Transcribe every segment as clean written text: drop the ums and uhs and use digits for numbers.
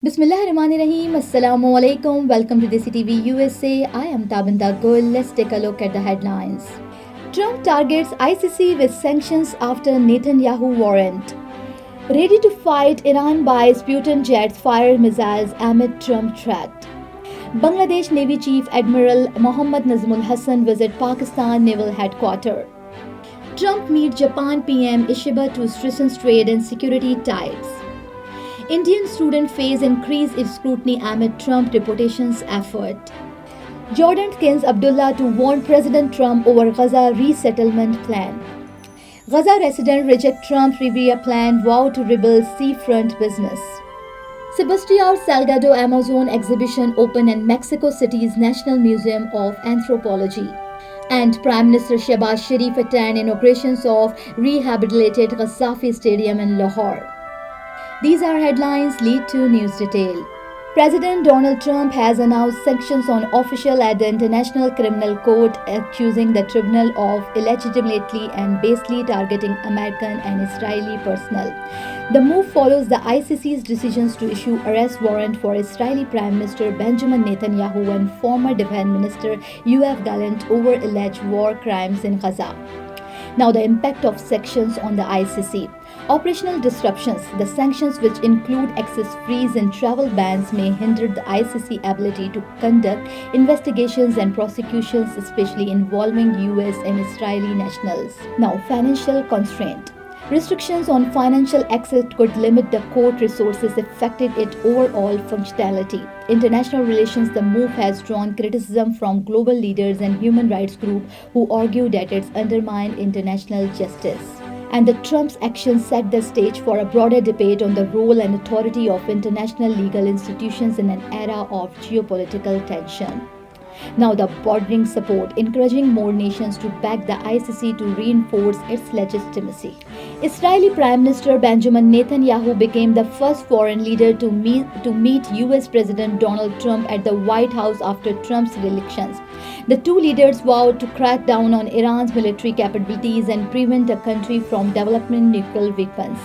Bismillahirrahmanirrahim. Assalamu alaikum. Welcome to Desi TV USA. I am Tabinda Gul. Let's take a look at the headlines. Trump targets ICC with sanctions after Netanyahu warrant. Ready to fight, Iran buys Putin jets fire missiles amid Trump threat. Bangladesh Navy Chief Admiral Mohammad Nazmul Hassan visit Pakistan Naval Headquarters. Trump meet Japan PM Ishiba to strengthen trade and security ties. Indian students face increased scrutiny amid Trump deportations effort. Jordan Kings Abdullah to warn President Trump over Gaza resettlement plan. Gaza resident reject Trump's Rivera plan, vow to rebuild seafront business. Sebastião Salgado Amazon exhibition open in Mexico City's National Museum of Anthropology. And Prime Minister Shehbaz Sharif attend inaugurations of rehabilitated Gaddafi Stadium in Lahore. These are headlines. Lead to news detail. President Donald Trump has announced sanctions on officials at the International Criminal Court, accusing the tribunal of illegitimately and basely targeting American and Israeli personnel. The move follows the ICC's decisions to issue arrest warrant for Israeli Prime Minister Benjamin Netanyahu and former Defense Minister Yoav Gallant over alleged war crimes in Gaza. Now, the impact of sanctions on the ICC. Operational disruptions. The sanctions, which include access freeze and travel bans, may hinder the ICC ability to conduct investigations and prosecutions, especially involving US and Israeli nationals. Now, financial constraint. Restrictions on financial access could limit the court resources, affecting its overall functionality. International relations. The move has drawn criticism from global leaders and human rights groups who argue that it's undermined international justice. And the Trump's actions set the stage for a broader debate on the role and authority of international legal institutions in an era of geopolitical tension. Now, the bordering support, encouraging more nations to back the ICC to reinforce its legitimacy. Israeli Prime Minister Benjamin Netanyahu became the first foreign leader to meet US President Donald Trump at the White House after Trump's re-election. The two leaders vowed to crack down on Iran's military capabilities and prevent the country from developing nuclear weapons.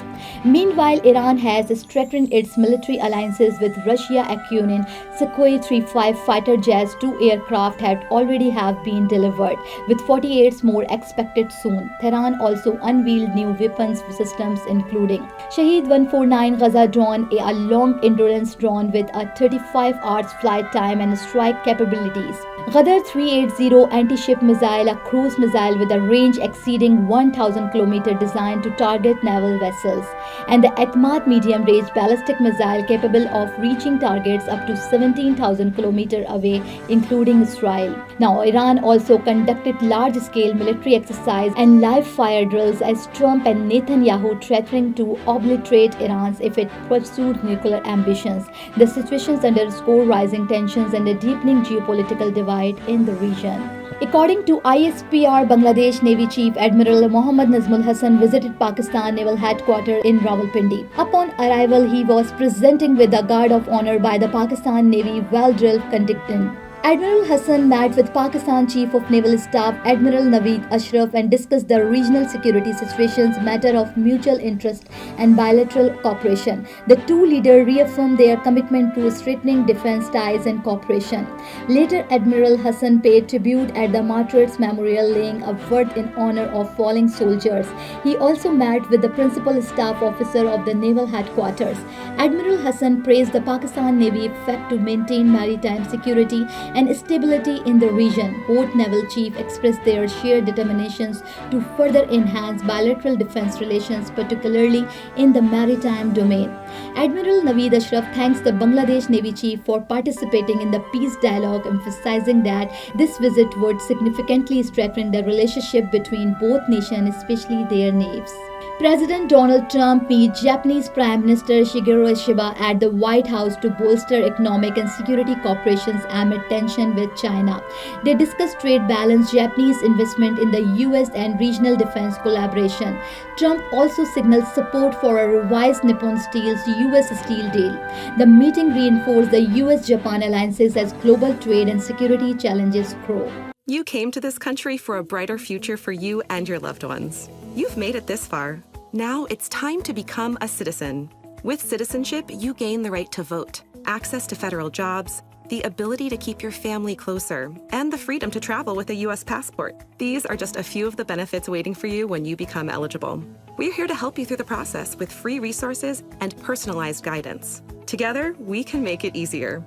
Meanwhile, Iran has strengthened its military alliances with Russia, acquiring Sukhoi 35 fighter jets. 2 aircraft already have been delivered, with 48 more expected soon. Tehran also unveiled new weapons systems, including Shahed 149 Gaza drone, a long-endurance drone with a 35 hours flight time and strike capabilities. Ghadar 380 anti-ship missile, a cruise missile with a range exceeding 1,000 km, designed to target naval vessels. And the Atmat medium-range ballistic missile, capable of reaching targets up to 17,000 km away, including Israel. Now, Iran also conducted large-scale military exercise and live-fire drills as Trump and Netanyahu threatening to obliterate Iran if it pursued nuclear ambitions. The situations underscore rising tensions and a deepening geopolitical divide in the region. According to ISPR, Bangladesh Navy Chief Admiral Mohammad Nazmul Hassan visited Pakistan Naval Headquarters in Rawalpindi. Upon arrival, he was presented with the Guard of Honor by the Pakistan Navy well-drilled contingent. Admiral Hassan met with Pakistan Chief of Naval Staff Admiral Naveed Ashraf and discussed the regional security situations, matter of mutual interest and bilateral cooperation. The two leaders reaffirmed their commitment to strengthening defense ties and cooperation. Later, Admiral Hassan paid tribute at the Martyrs Memorial, laying a wreath in honor of fallen soldiers. He also met with the Principal Staff Officer of the Naval Headquarters. Admiral Hassan praised the Pakistan Navy effort to maintain maritime security and stability in the region. Both naval chiefs expressed their shared determinations to further enhance bilateral defense relations, particularly in the maritime domain. Admiral Naveed Ashraf thanks the Bangladesh Navy chief for participating in the peace dialogue, emphasizing that this visit would significantly strengthen the relationship between both nations, especially their navies. President Donald Trump meets Japanese Prime Minister Shigeru Ishiba at the White House to bolster economic and security cooperation amid tension with China. They discussed trade balance, Japanese investment in the US, and regional defense collaboration. Trump also signaled support for a revised Nippon Steel's US Steel deal. The meeting reinforced the US-Japan alliances as global trade and security challenges grow. You came to this country for a brighter future for you and your loved ones. You've made it this far. Now it's time to become a citizen. With citizenship, you gain the right to vote, access to federal jobs, the ability to keep your family closer, and the freedom to travel with a U.S. passport. These are just a few of the benefits waiting for you when you become eligible. We're here to help you through the process with free resources and personalized guidance. Together, we can make it easier.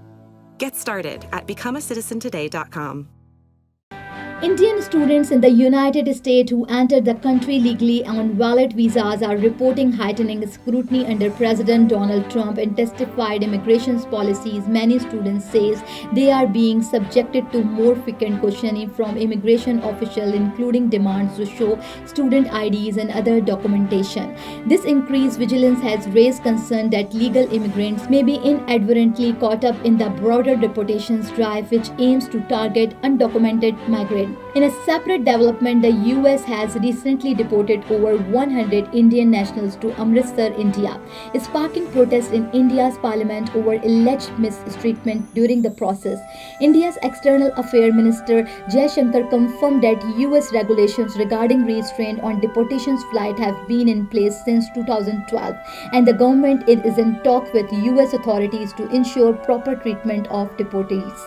Get started at becomeacitizentoday.com. Indian students in the United States who entered the country legally on valid visas are reporting heightening scrutiny under President Donald Trump and testified immigration policies. Many students say they are being subjected to more frequent questioning from immigration officials, including demands to show student IDs and other documentation. This increased vigilance has raised concern that legal immigrants may be inadvertently caught up in the broader deportations drive, which aims to target undocumented migrants. In a separate development, the US has recently deported over 100 Indian nationals to Amritsar, India, sparking protests in India's parliament over alleged mistreatment during the process. India's External Affairs Minister Jaishankar confirmed that US regulations regarding restraint on deportations flight have been in place since 2012, and the government is in talk with US authorities to ensure proper treatment of deportees.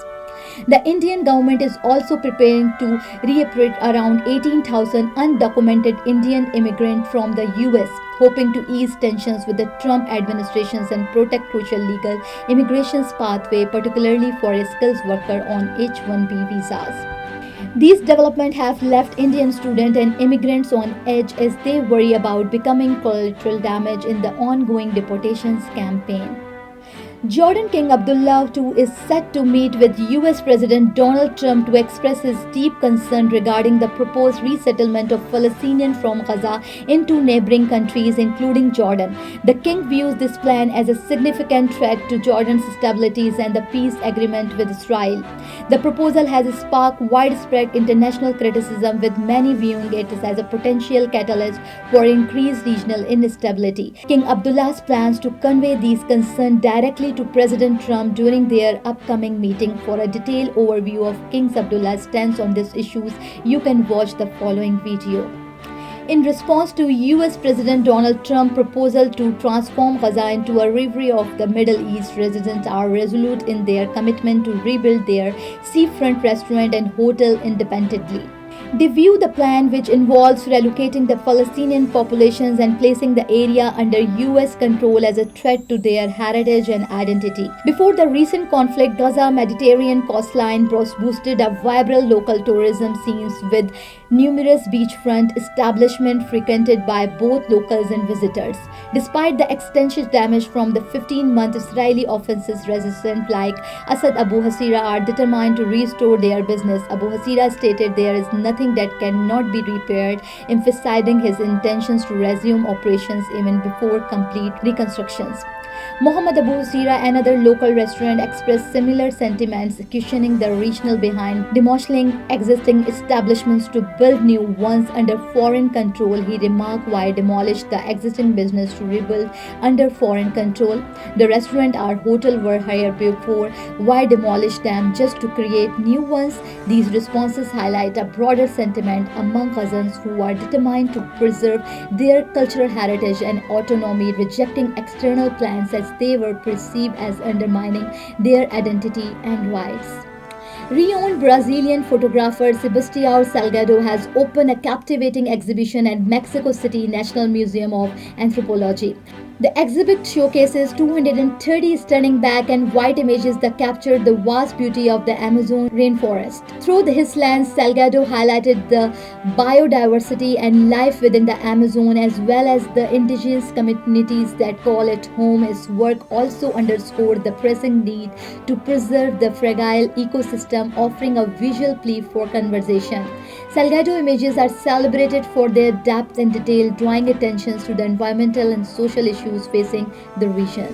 The Indian government is also preparing to repatriate around 18,000 undocumented Indian immigrants from the US, hoping to ease tensions with the Trump administration and protect crucial legal immigration pathway, particularly for skilled workers on H-1B visas. These developments have left Indian students and immigrants on edge as they worry about becoming collateral damage in the ongoing deportations campaign. Jordan King Abdullah II is set to meet with US President Donald Trump to express his deep concern regarding the proposed resettlement of Palestinians from Gaza into neighboring countries, including Jordan. The king views this plan as a significant threat to Jordan's stability and the peace agreement with Israel. The proposal has sparked widespread international criticism, with many viewing it as a potential catalyst for increased regional instability. King Abdullah's plans to convey these concerns directly to President Trump during their upcoming meeting. For a detailed overview of King Abdullah's stance on these issues, you can watch the following video. In response to US President Donald Trump's proposal to transform Gaza into a refuge of the Middle East, residents are resolute in their commitment to rebuild their seafront restaurant and hotel independently. They view the plan, which involves relocating the Palestinian populations and placing the area under US control, as a threat to their heritage and identity. Before the recent conflict, Gaza Mediterranean coastline boosted a vibrant local tourism scenes with numerous beachfront establishments frequented by both locals and visitors. Despite the extensive damage from the 15-month Israeli offensive, residents like Asad Abu Hasira are determined to restore their business. Abu Hasira stated there is nothing that cannot be repaired, emphasizing his intentions to resume operations even before complete reconstructions. Mohammed Abu Hasira, another local restaurant, expressed similar sentiments, questioning the rationale behind demolishing existing establishments to build new ones under foreign control. He remarked, "Why demolish the existing business to rebuild under foreign control? The restaurant or hotel were here before. Why demolish them just to create new ones?" These responses highlight a broader sentiment among Gazans who are determined to preserve their cultural heritage and autonomy, rejecting external plans as they were perceived as undermining their identity and rights. Renowned Brazilian photographer Sebastião Salgado has opened a captivating exhibition at Mexico City National Museum of Anthropology. The exhibit showcases 230 stunning black and white images that capture the vast beauty of the Amazon rainforest. Through his lens, Salgado highlighted the biodiversity and life within the Amazon, as well as the indigenous communities that call it home. His work also underscored the pressing need to preserve the fragile ecosystem, offering a visual plea for conservation. Salgado images are celebrated for their depth and detail, drawing attention to the environmental and social issues facing the region.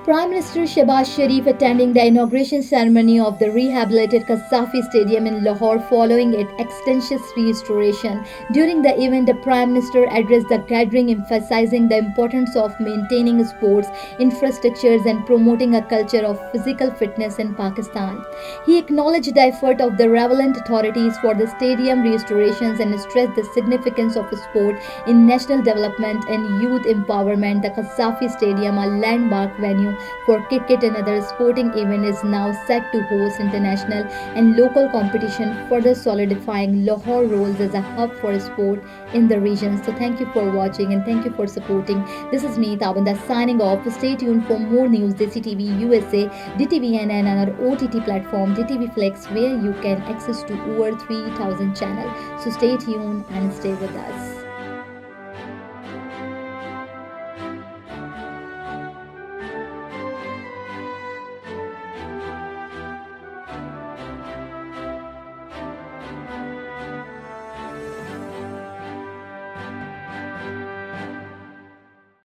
Prime Minister Shehbaz Sharif attending the inauguration ceremony of the rehabilitated Qaddafi Stadium in Lahore following its extensive restoration. During the event, the Prime Minister addressed the gathering emphasizing the importance of maintaining sports infrastructures and promoting a culture of physical fitness in Pakistan. He acknowledged the effort of the relevant authorities for the stadium restorations and stressed the significance of sport in national development and youth empowerment. The Qaddafi Stadium, a landmark venue for cricket and other sporting events, is now set to host international and local competition, further solidifying Lahore roles as a hub for sport in the region. So thank you for watching and thank you for supporting. This is me, Tabanda, signing off. Stay tuned for more news. DCTV USA, DTVN and our OTT platform DTV Flex, where you can access to over 3,000 channels. So stay tuned and stay with us.